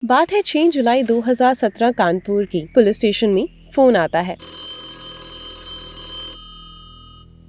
बात है 6 जुलाई 2017 कानपुर की। पुलिस स्टेशन में फोन आता है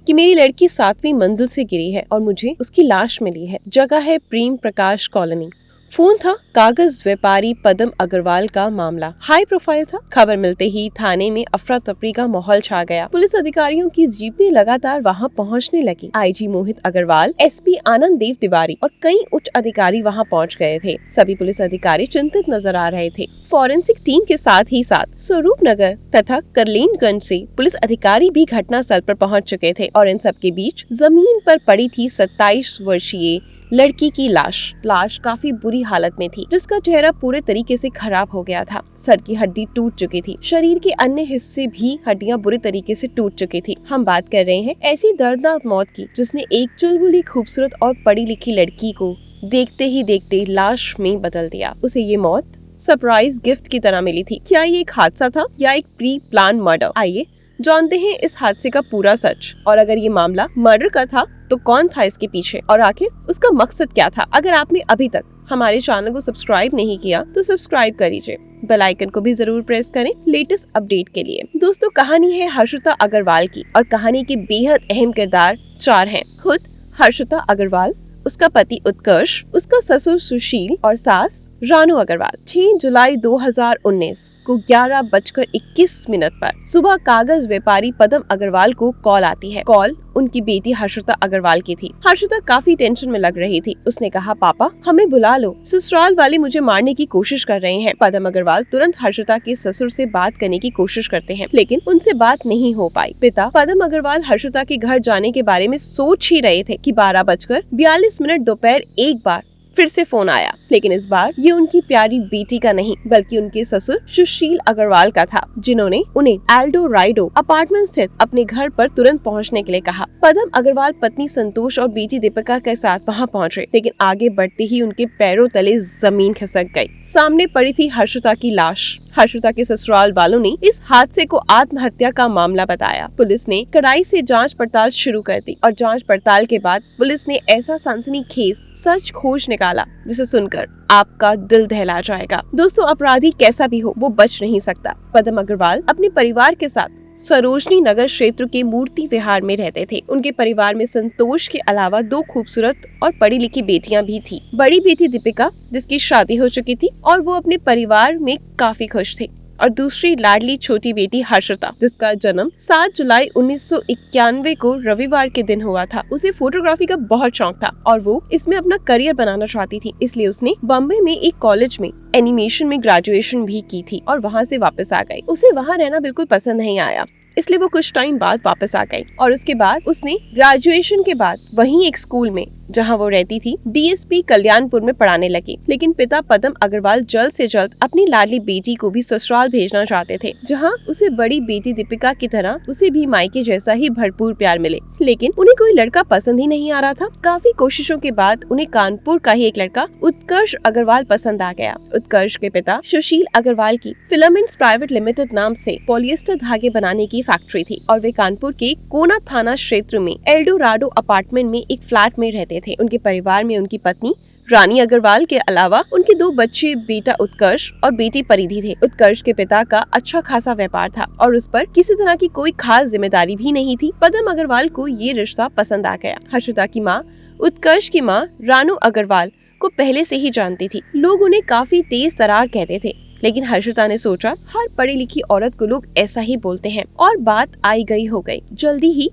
कि मेरी लड़की 7वीं मंजिल से गिरी है और मुझे उसकी लाश मिली है। जगह है प्रेम प्रकाश कॉलोनी। फोन था कागज व्यापारी पदम अग्रवाल का मामला। हाई प्रोफाइल था। खबर मिलते ही थाने में अफरा तफरी का माहौल छा गया। पुलिस अधिकारियों की जीपें लगातार वहां पहुंचने लगी। आईजी मोहित अग्रवाल, एसपी आनंद देव तिवारी और कई उच्च अधिकारी वहां पहुंच गए थे। सभी पुलिस अधिकारी चिंतित नजर आ रहे थे। फॉरेंसिक टीम के साथ ही साथ स्वरूप नगर तथा करलीनगंज से पुलिस अधिकारी भी घटना स्थल पर पहुंच चुके थे और इन सब के बीच जमीन पर पड़ी थी 27 वर्षीय लड़की की लाश काफी बुरी हालत में थी, जिसका चेहरा पूरे तरीके से खराब हो गया था। सर की हड्डी टूट चुकी थी। शरीर के अन्य हिस्से भी हड्डियां बुरी तरीके से टूट चुकी थी। हम बात कर रहे हैं ऐसी दर्दनाक मौत की जिसने एक चुलबुली खूबसूरत और पढ़ी लिखी लड़की को देखते ही देखते लाश में बदल दिया। उसे ये मौत सरप्राइज गिफ्ट की तरह मिली थी। क्या ये एक हादसा था या एक प्री प्लान मर्डर? आइए जानते हैं इस हादसे का पूरा सच। और अगर ये मामला मर्डर का था तो कौन था इसके पीछे और आखिर उसका मकसद क्या था? अगर आपने अभी तक हमारे चैनल को सब्सक्राइब नहीं किया तो सब्सक्राइब कर लीजिए। बेल आइकन को भी जरूर प्रेस करें लेटेस्ट अपडेट के लिए। दोस्तों, कहानी है हर्षिता अग्रवाल की और कहानी के बेहद अहम किरदार 4 हैं। खुद हर्षिता अग्रवाल, उसका पति उत्कर्ष, उसका ससुर सुशील और सास रानू अग्रवाल। 6 जुलाई 2019 को 11:21 पर सुबह कागज व्यापारी पदम अग्रवाल को कॉल आती है। कॉल उनकी बेटी हर्षिता अग्रवाल की थी। हर्षिता काफी टेंशन में लग रही थी। उसने कहा, पापा हमें बुला लो, ससुराल वाले मुझे मारने की कोशिश कर रहे हैं। पदम अग्रवाल तुरंत हर्षिता के ससुर से बात करने की कोशिश करते हैं, लेकिन उनसे बात नहीं हो पाई। पिता पदम अग्रवाल हर्षिता के घर जाने के बारे में सोच ही रहे थे कि 12:42 दोपहर एक बार फिर से फोन आया, लेकिन इस बार ये उनकी प्यारी बेटी का नहीं बल्कि उनके ससुर सुशील अग्रवाल का था, जिन्होंने उन्हें एल्डो राइडो अपार्टमेंट स्थित अपने घर पर तुरंत पहुंचने के लिए कहा। पदम अग्रवाल पत्नी संतोष और बेटी दीपिका के साथ वहां पहुंचे, लेकिन आगे बढ़ते ही उनके पैरों तले जमीन खिसक गई। सामने पड़ी थी हर्षिता की लाश। हर्षिता के ससुराल वालों ने इस हादसे को आत्महत्या का मामला बताया। पुलिस ने कड़ाई से जांच पड़ताल शुरू कर दी और जांच पड़ताल के बाद पुलिस ने ऐसा सनसनीखेज सच खोज निकाला जिसे सुनकर आपका दिल दहला जाएगा। दोस्तों, अपराधी कैसा भी हो वो बच नहीं सकता। पदम अग्रवाल अपने परिवार के साथ सरोजनी नगर क्षेत्र के मूर्ति विहार में रहते थे। उनके परिवार में संतोष के अलावा 2 खूबसूरत और पढ़ी लिखी बेटियां भी थी। बड़ी बेटी दीपिका, जिसकी शादी हो चुकी थी और वो अपने परिवार में काफी खुश थे, और दूसरी लाडली छोटी बेटी हर्षिता, जिसका जन्म 7 जुलाई 1991 को रविवार के दिन हुआ था। उसे फोटोग्राफी का बहुत शौक था और वो इसमें अपना करियर बनाना चाहती थी, इसलिए उसने बॉम्बे में एक कॉलेज में एनिमेशन में ग्रेजुएशन भी की थी और वहाँ से वापस आ गई। उसे वहाँ रहना बिल्कुल पसंद नहीं आया, इसलिए वो कुछ टाइम बाद वापस आ गई और उसके बाद उसने ग्रेजुएशन के बाद वहीं एक स्कूल में जहां वो रहती थी डीएसपी कल्याणपुर में पढ़ाने लगी। लेकिन पिता पदम अग्रवाल जल्द से जल्द अपनी लाडली बेटी को भी ससुराल भेजना चाहते थे, जहां उसे बड़ी बेटी दीपिका की तरह उसे भी मायके जैसा ही भरपूर प्यार मिले। लेकिन उन्हें कोई लड़का पसंद ही नहीं आ रहा था। काफी कोशिशों के बाद उन्हें कानपुर का ही एक लड़का उत्कर्ष अग्रवाल पसंद आ गया। उत्कर्ष के पिता सुशील अग्रवाल की फिलामेंट्स प्राइवेट लिमिटेड नाम से पॉलिएस्टर धागे बनाने की फैक्ट्री थी और वे कानपुर के कोना थाना क्षेत्र में एल्डोराडो अपार्टमेंट में एक फ्लैट में रहते थे। उनके परिवार में उनकी पत्नी रानी अग्रवाल के अलावा उनके 2 बच्चे, बेटा उत्कर्ष और बेटी परिधि थे। उत्कर्ष के पिता का अच्छा खासा व्यापार था और उस पर किसी तरह की कोई खास जिम्मेदारी भी नहीं थी। पदम अग्रवाल को ये रिश्ता पसंद आ गया। हर्षिता की माँ, उत्कर्ष की माँ रानू अग्रवाल को पहले से ही जानती थी। लोग उन्हें काफी तेज तरार कहते थे, लेकिन हर्षिता ने सोचा हर पढ़ी लिखी औरत को लोग ऐसा ही बोलते हैं और बात आई गई हो गई। जल्दी ही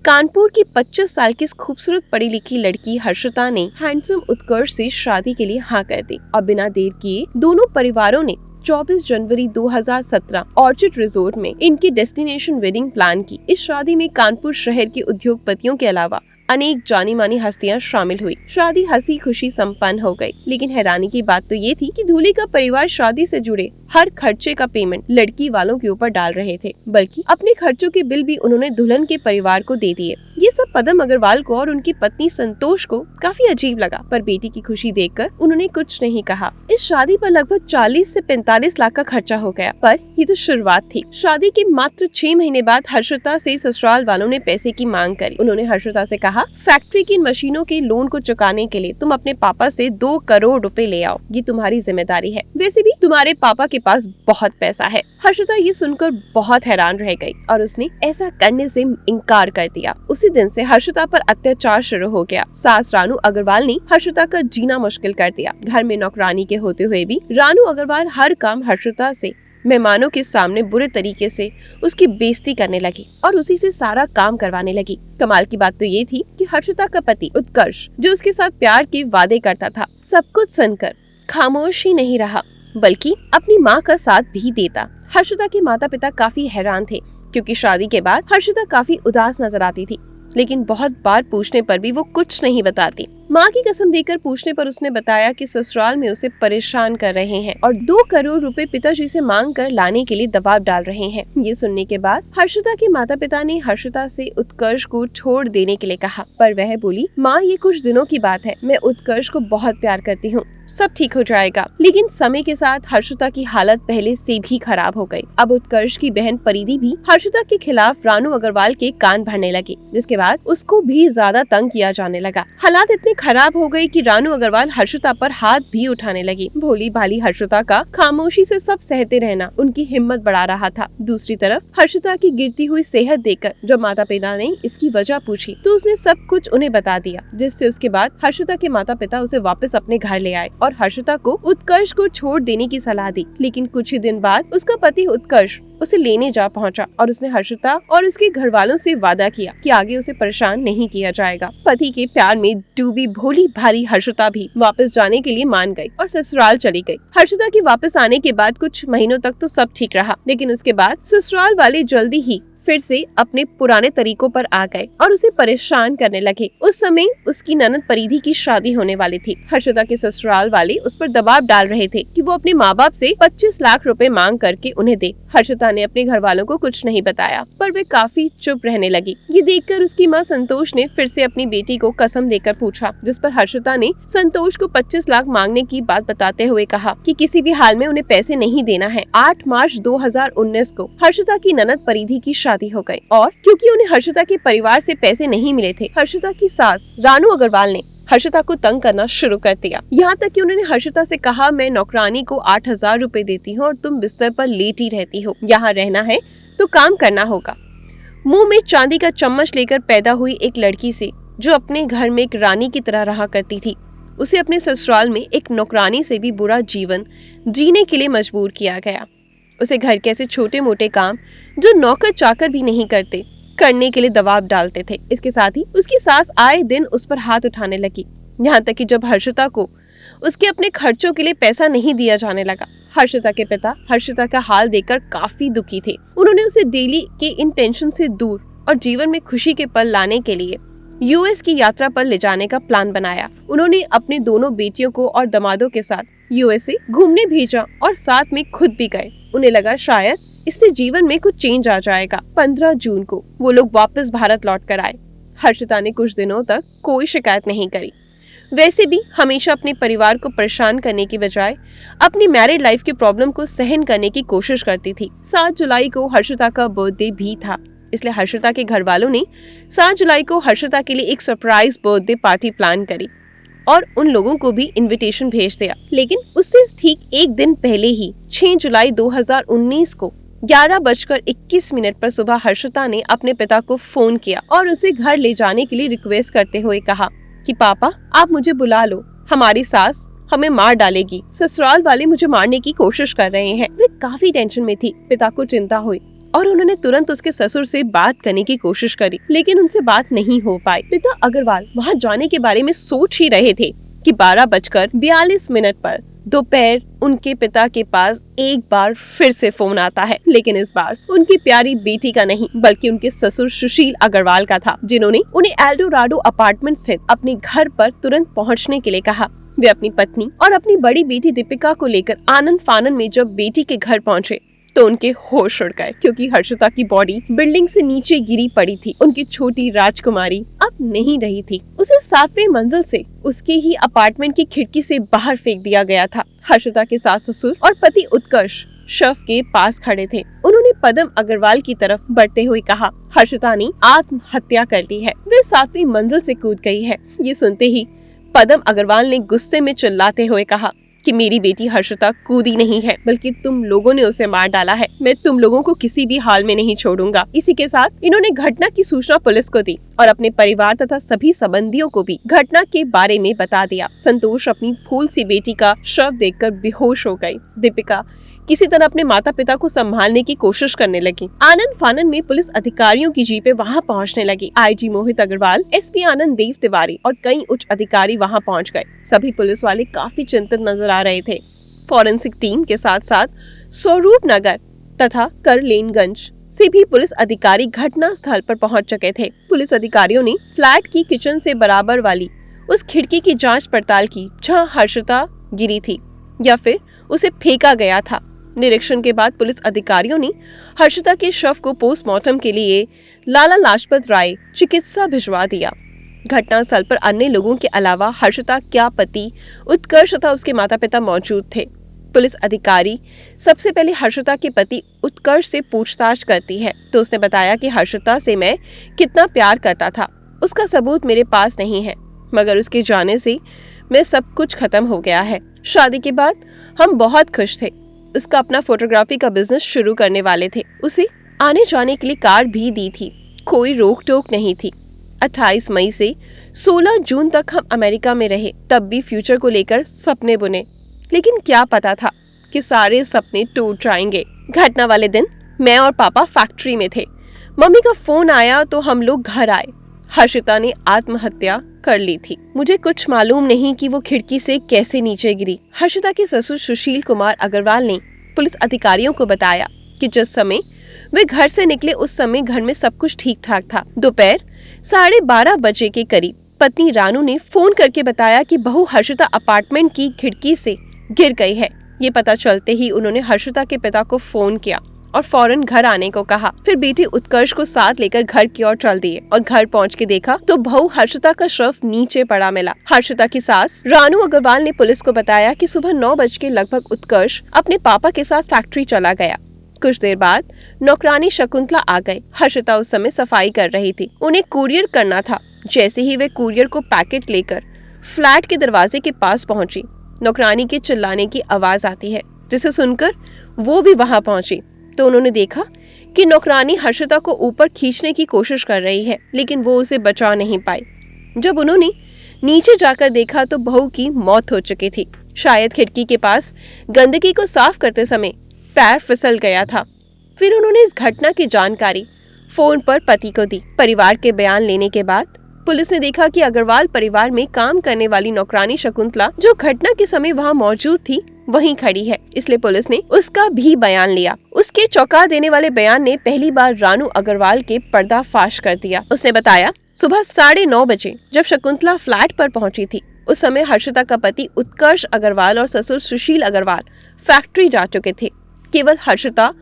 कानपुर की 25 साल की खूबसूरत पढ़ी लिखी लड़की हर्षिता ने हैंडसम उत्कर्ष से शादी के लिए हाँ कर दी और बिना देर किए दोनों परिवारों ने 24 जनवरी 2017 ऑर्चिड रिजोर्ट में इनकी डेस्टिनेशन वेडिंग प्लान की। इस शादी में कानपुर शहर के उद्योगपतियों के अलावा अनेक जानी मानी हस्तियां शामिल हुई। शादी हंसी खुशी संपन्न हो गई, लेकिन हैरानी की बात तो ये थी कि दूल्हे का परिवार शादी से जुड़े हर खर्चे का पेमेंट लड़की वालों के ऊपर डाल रहे थे, बल्कि अपने खर्चों के बिल भी उन्होंने दुल्हन के परिवार को दे दिए। ये सब पदम अग्रवाल को और उनकी पत्नी संतोष को काफी अजीब लगा, पर बेटी की खुशी देखकर उन्होंने कुछ नहीं कहा। इस शादी पर लगभग 40 से 45 लाख का खर्चा हो गया, पर ये तो शुरुआत थी। शादी के मात्र 6 महीने बाद हर्षिता से ससुराल वालों ने पैसे की मांग करी। उन्होंने हर्षिता से कहा, फैक्ट्री की मशीनों के लोन को चुकाने के लिए तुम अपने पापा से 2 करोड़ रुपए ले आओ, ये तुम्हारी जिम्मेदारी है। वैसे भी तुम्हारे पापा के पास बहुत पैसा है। हर्षिता ये सुनकर बहुत हैरान रह गई और उसने ऐसा करने से इनकार कर दिया। उसी दिन से हर्षिता पर अत्याचार शुरू हो गया। सास रानू अग्रवाल ने हर्षिता का जीना मुश्किल कर दिया। घर में नौकरानी के होते हुए भी रानू अग्रवाल हर काम हर्षिता से मेहमानों के सामने बुरे तरीके से उसकी बेइज्जती करने लगी और उसी से सारा काम करवाने लगी। कमाल की बात तो ये थी कि हर्षिता का पति उत्कर्ष, जो उसके साथ प्यार के वादे करता था, सब कुछ सुनकर खामोश ही नहीं रहा, बल्कि अपनी माँ का साथ भी देता। हर्षिता के माता पिता काफी हैरान थे, क्योंकि शादी के बाद हर्षिता काफी उदास नजर आती थी, लेकिन बहुत बार पूछने पर भी वो कुछ नहीं बताती। माँ की कसम देकर पूछने पर उसने बताया कि ससुराल में उसे परेशान कर रहे हैं और 2 करोड़ रुपए पिताजी से मांग कर लाने के लिए दबाव डाल रहे हैं। ये सुनने के बाद हर्षिता के माता पिता ने हर्षिता से उत्कर्ष को छोड़ देने के लिए कहा, पर वह बोली, माँ ये कुछ दिनों की बात है, मैं उत्कर्ष को बहुत प्यार करती हूँ, सब ठीक हो जाएगा। लेकिन समय के साथ हर्षिता की हालत पहले से भी खराब हो गई। अब उत्कर्ष की बहन परिधि भी हर्षिता के खिलाफ रानू अग्रवाल के कान भरने लगी, जिसके बाद उसको भी ज्यादा तंग किया जाने लगा। हालात इतने खराब हो गई कि रानू अग्रवाल हर्षिता पर हाथ भी उठाने लगी। भोली भाली हर्षिता का खामोशी से सब सहते रहना उनकी हिम्मत बढ़ा रहा था। दूसरी तरफ हर्षिता की गिरती हुई सेहत देखकर जब माता पिता ने इसकी वजह पूछी तो उसने सब कुछ उन्हें बता दिया, जिससे उसके बाद हर्षिता के माता पिता उसे वापस अपने घर ले आए और हर्षिता को उत्कर्ष को छोड़ देने की सलाह दी। लेकिन कुछ ही दिन बाद उसका पति उत्कर्ष उसे लेने जा पहुंचा और उसने हर्षिता और उसके घर वालों से वादा किया कि आगे उसे परेशान नहीं किया जाएगा। पति के प्यार में डूबी भोली भाली हर्षिता भी वापस जाने के लिए मान गई और ससुराल चली गई। हर्षिता के वापस आने के बाद कुछ महीनों तक तो सब ठीक रहा, लेकिन उसके बाद ससुराल वाले जल्दी ही फिर से अपने पुराने तरीकों पर आ गए और उसे परेशान करने लगे। उस समय उसकी ननद परिधि की शादी होने वाली थी। हर्षिता के ससुराल वाले उस पर दबाव डाल रहे थे कि वो अपने माँ बाप से 25 लाख रुपए मांग करके उन्हें दे। हर्षिता ने अपने घर वालों को कुछ नहीं बताया, पर वे काफी चुप रहने लगी। ये देखकर उसकी माँ संतोष ने फिर से अपनी बेटी को कसम देकर पूछा, जिस पर हर्षिता ने संतोष को 25 लाख मांगने की बात बताते हुए कहा कि किसी भी हाल में उन्हें पैसे नहीं देना है। 8 मार्च 2019 को हर्षिता की ननद परिधि की शादी हो गई और क्योंकि उन्हें हर्षिता के परिवार से पैसे नहीं मिले थे, हर्षिता की सास रानू अग्रवाल ने हर्षिता को तंग करना शुरू कर दिया। यहाँ तक कि उन्होंने हर्षिता से कहा, मैं नौकरानी को 8,000 रुपए देती हूँ और तुम बिस्तर पर लेटी रहती हो, यहाँ रहना है तो काम करना होगा। मुंह में चांदी का चम्मच लेकर पैदा हुई एक लड़की से, जो अपने घर में एक रानी की तरह रहा करती थी, उसे अपने ससुराल में एक नौकरानी से भी बुरा जीवन जीने के लिए मजबूर किया गया। उसे घर के ऐसे छोटे मोटे काम जो नौकर चाकर भी नहीं करते, करने के लिए दबाव डालते थे। इसके साथ ही उसकी सास आए दिन उस पर हाथ उठाने लगी, यहाँ तक कि जब हर्षिता को उसके अपने खर्चों के लिए पैसा नहीं दिया जाने लगा। हर्षिता के पिता हर्षिता का हाल देखकर काफी दुखी थे। उन्होंने उसे डेली के इन टेंशन से दूर और जीवन में खुशी के पल लाने के लिए यूएस की यात्रा पर ले जाने का प्लान बनाया। उन्होंने अपने दोनों बेटियों को और दामादों के साथ यूएसए घूमने भेजा और साथ में खुद भी गए। उन्हें लगा शायद इससे जीवन में कुछ चेंज आ जाएगा। 15 जून को वो लोग वापस भारत लौट कर आए। हर्षिता ने कुछ दिनों तक कोई शिकायत नहीं करी। वैसे भी हमेशा अपने परिवार को परेशान करने की बजाय अपनी मैरिड लाइफ की प्रॉब्लम को सहन करने की कोशिश करती थी। 7 जुलाई को हर्षिता का बर्थडे भी था, इसलिए हर्षिता के घर वालों ने 7 जुलाई को हर्षिता के लिए एक सरप्राइज बर्थडे पार्टी प्लान करी और उन लोगों को भी इनविटेशन भेज दिया। लेकिन उससे ठीक एक दिन पहले ही 6 जुलाई 2019 को 11:21 पर सुबह हर्षिता ने अपने पिता को फोन किया और उसे घर ले जाने के लिए रिक्वेस्ट करते हुए कहा कि पापा आप मुझे बुला लो, हमारी सास हमें मार डालेगी, ससुराल वाले मुझे मारने की कोशिश कर रहे हैं। वे काफी टेंशन में थी। पिता को चिंता हुई और उन्होंने तुरंत उसके ससुर से बात करने की कोशिश करी, लेकिन उनसे बात नहीं हो पाई। पिता अग्रवाल वहां जाने के बारे में सोच ही रहे थे कि 12:42 पर दोपहर उनके पिता के पास एक बार फिर से फोन आता है, लेकिन इस बार उनकी प्यारी बेटी का नहीं बल्कि उनके ससुर सुशील अग्रवाल का था, जिन्होंने उन्हें एल्डोराडो अपार्टमेंट स्थित अपने घर पर तुरंत पहुंचने के लिए कहा। वे अपनी पत्नी और अपनी बड़ी बेटी दीपिका को लेकर आनंद फानन में जब बेटी के घर पहुंचे तो उनके होश उड़ गए, क्योंकि हर्षिता की बॉडी बिल्डिंग से नीचे गिरी पड़ी थी। उनकी छोटी राजकुमारी अब नहीं रही थी। उसे 7वें मंजिल से उसके ही अपार्टमेंट की खिड़की से बाहर फेंक दिया गया था। हर्षिता के सास ससुर और पति उत्कर्ष शव के पास खड़े थे। उन्होंने पदम अग्रवाल की तरफ बढ़ते हुए कहा, हर्षिता ने आत्महत्या कर ली है, वे 7वीं मंजिल से कूद गई है। ये सुनते ही पदम अग्रवाल ने गुस्से में चिल्लाते हुए कहा कि मेरी बेटी हर्षिता कूदी नहीं है, बल्कि तुम लोगों ने उसे मार डाला है। मैं तुम लोगों को किसी भी हाल में नहीं छोड़ूंगा। इसी के साथ इन्होंने घटना की सूचना पुलिस को दी और अपने परिवार तथा सभी संबंधियों को भी घटना के बारे में बता दिया। संतोष अपनी फूल सी बेटी का शव देखकर बेहोश हो गई। दीपिका किसी तरह अपने माता पिता को संभालने की कोशिश करने लगी। आनंद फानन में पुलिस अधिकारियों की जीपें वहां पहुंचने लगी। आईजी मोहित अग्रवाल, एसपी आनंद देव तिवारी और कई उच्च अधिकारी वहां पहुंच गए। सभी पुलिस वाले काफी चिंतित नजर आ रहे थे। फॉरेंसिक टीम के साथ साथ स्वरूप नगर तथा करलेनगंज से भी पुलिस अधिकारी घटना स्थल पर पहुंच चुके थे। पुलिस अधिकारियों ने फ्लैट की किचन से बराबर वाली उस खिड़की की जांच पड़ताल की जहां हर्षिता गिरी थी या फिर उसे फेंका गया था। निरीक्षण के बाद पुलिस अधिकारियों ने हर्षिता के शव को पोस्टमार्टम के लिए लाला लाजपत राय चिकित्सा भिजवा दिया। घटना स्थल पर अन्य लोगों के अलावा हर्षिता का पति उत्कर्ष तथा उसके माता पिता मौजूद थे। पुलिस अधिकारी सबसे पहले हर्षिता के पति उत्कर्ष से पूछताछ करती है तो उसने बताया कि हर्षिता से मैं कितना प्यार करता था उसका सबूत मेरे पास नहीं है, मगर उसके जाने से मैं सब कुछ खत्म हो गया है। शादी के बाद हम बहुत खुश थे। उसका अपना फोटोग्राफी का बिजनेस शुरू करने वाले थे। उसे आने जाने के लिए कार भी दी थी, कोई रोक टोक नहीं थी। 28 मई से 16 जून तक हम अमेरिका में रहे, तब भी फ्यूचर को लेकर सपने बुने, लेकिन क्या पता था कि सारे सपने टूट जाएंगे। घटना वाले दिन मैं और पापा फैक्ट्री में थे। मम्मी का फोन आया तो हम लोग घर आए। हर्षिता ने आत्महत्या कर ली थी। मुझे कुछ मालूम नहीं कि वो खिड़की से कैसे नीचे गिरी। हर्षिता के ससुर सुशील कुमार अग्रवाल ने पुलिस अधिकारियों को बताया कि जिस समय वे घर से निकले उस समय घर में सब कुछ ठीक ठाक था। दोपहर 12:30 बजे के करीब पत्नी रानू ने फोन करके बताया कि बहू हर्षिता अपार्टमेंट की खिड़की से गिर गई है। ये पता चलते ही उन्होंने हर्षिता के पिता को फोन किया और फौरन घर आने को कहा। फिर बेटे उत्कर्ष को साथ लेकर घर की ओर चल दिए और घर पहुंच के देखा तो बहू हर्षिता का शव नीचे पड़ा मिला। हर्षिता की सास रानू अग्रवाल ने पुलिस को बताया कि सुबह 9 बजे के लगभग उत्कर्ष अपने पापा के साथ फैक्ट्री चला गया। कुछ देर बाद नौकरानी शकुंतला आ गई। हर्षिता उस समय सफाई कर रही थी, उन्हें कुरियर करना था। जैसे ही वे कुरियर को पैकेट लेकर फ्लैट के दरवाजे के पास पहुंची, नौकरानी के चिल्लाने की आवाज आती है, जिसे सुनकर वो भी वहां पहुंची तो उन्होंने देखा कि नौकरानी हर्षिता को ऊपर खींचने की कोशिश कर रही है, लेकिन वो उसे बचा नहीं पाई। जब उन्होंने नीचे जाकर देखा तो बहू की मौत हो चुकी थी। शायद खिड़की के पास गंदगी को साफ करते समय पैर फिसल गया था। फिर उन्होंने इस घटना की जानकारी फोन पर पति को दी। परिवार के बयान लेने के बाद पुलिस ने देखा कि अग्रवाल परिवार में काम करने वाली नौकरानी शकुंतला, जो घटना के समय वहां मौजूद थी, वहीं खड़ी है। इसलिए पुलिस ने उसका भी बयान लिया। उसके चौंका देने वाले बयान ने पहली बार रानू अग्रवाल के पर्दाफाश कर दिया। उसने बताया, सुबह 9:30 बजे जब शकुंतला फ्लैट पर पहुंची थी, उस समय हर्षिता का पति उत्कर्ष अग्रवाल और ससुर सुशील अग्रवाल फैक्ट्री जा चुके थे। केवल हर्षिता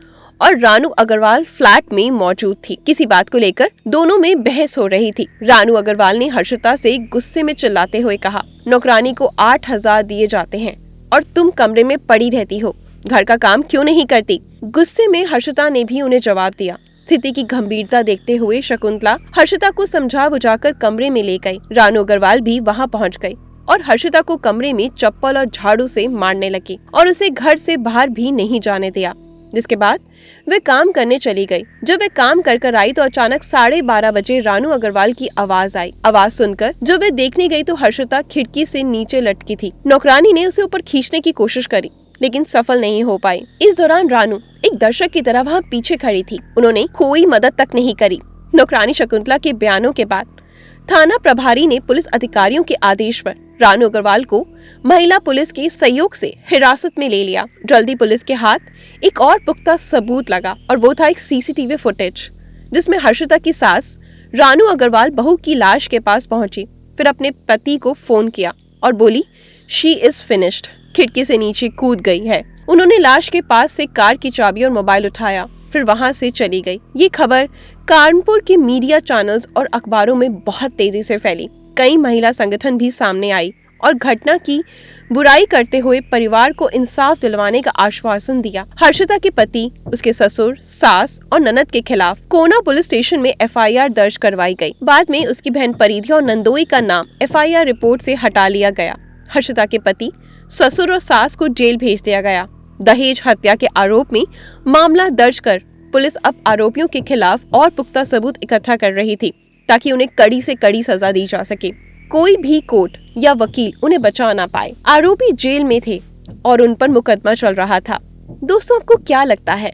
और रानू अग्रवाल फ्लैट में मौजूद थी। किसी बात को लेकर दोनों में बहस हो रही थी। रानू अग्रवाल ने हर्षिता से गुस्से में चिल्लाते हुए कहा, नौकरानी को 8,000 दिए जाते हैं और तुम कमरे में पड़ी रहती हो, घर का काम क्यों नहीं करती? गुस्से में हर्षिता ने भी उन्हें जवाब दिया। स्थिति की गंभीरता देखते हुए शकुंतला हर्षिता को समझा बुझाकर कमरे में ले गई। रानू अग्रवाल भी वहां पहुंच गई और हर्षिता को कमरे में चप्पल और झाड़ू से मारने लगी और उसे घर से बाहर भी नहीं जाने दिया। जिसके बाद वे काम करने चली गई। जब वे काम कर आई तो अचानक 12:30 बजे रानू अग्रवाल की आवाज आई। आवाज सुनकर जब वे देखने गई तो हर्षिता खिड़की से नीचे लटकी थी। नौकरानी ने उसे ऊपर खींचने की कोशिश करी, लेकिन सफल नहीं हो पाई। इस दौरान रानू एक दर्शक की तरह वहाँ पीछे खड़ी थी। उन्होंने कोई मदद तक नहीं करी। नौकरानी शकुंतला के बयानों के बाद थाना प्रभारी ने पुलिस अधिकारियों के आदेश पर रानू अग्रवाल को महिला पुलिस के सहयोग से हिरासत में ले लिया। जल्दी पुलिस के हाथ एक और पुख्ता सबूत लगा और वो था एक सीसीटीवी फुटेज, जिसमें हर्षिता की सास रानू अग्रवाल बहू की लाश के पास पहुंची, फिर अपने पति को फोन किया और बोली, शी इज फिनिश्ड, खिड़की से नीचे कूद गई है। उन्होंने लाश के पास से कार की चाबी और मोबाइल उठाया, फिर वहां से चली गई। ये खबर कानपुर के मीडिया चैनल्स और अखबारों में बहुत तेजी से फैली। कई महिला संगठन भी सामने आई और घटना की बुराई करते हुए परिवार को इंसाफ दिलवाने का आश्वासन दिया। हर्षिता के पति, उसके ससुर, सास और ननद के खिलाफ कोना पुलिस स्टेशन में एफआईआर दर्ज करवाई गई। बाद में उसकी बहन परिधि और नंदोई का नाम एफआईआर रिपोर्ट से हटा लिया गया। हर्षिता के पति, ससुर और सास को जेल भेज दिया गया। दहेज हत्या के आरोप में मामला दर्ज कर पुलिस अब आरोपियों के खिलाफ और पुख्ता सबूत इकट्ठा कर रही थी ताकि उन्हें कड़ी से कड़ी सजा दी जा सके। कोई भी कोर्ट या वकील उन्हें बचा ना पाए। आरोपी जेल में थे और उन पर मुकदमा चल रहा था। दोस्तों, आपको क्या लगता है,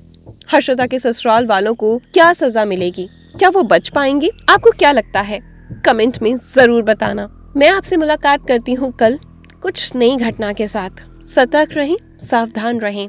हर्षिता के ससुराल वालों को क्या सजा मिलेगी? क्या वो बच पाएंगे? आपको क्या लगता है? कमेंट में जरूर बताना। मैं आपसे मुलाकात करती हूँ कल कुछ नई घटना के साथ। सतर्क रहें, सावधान रहें।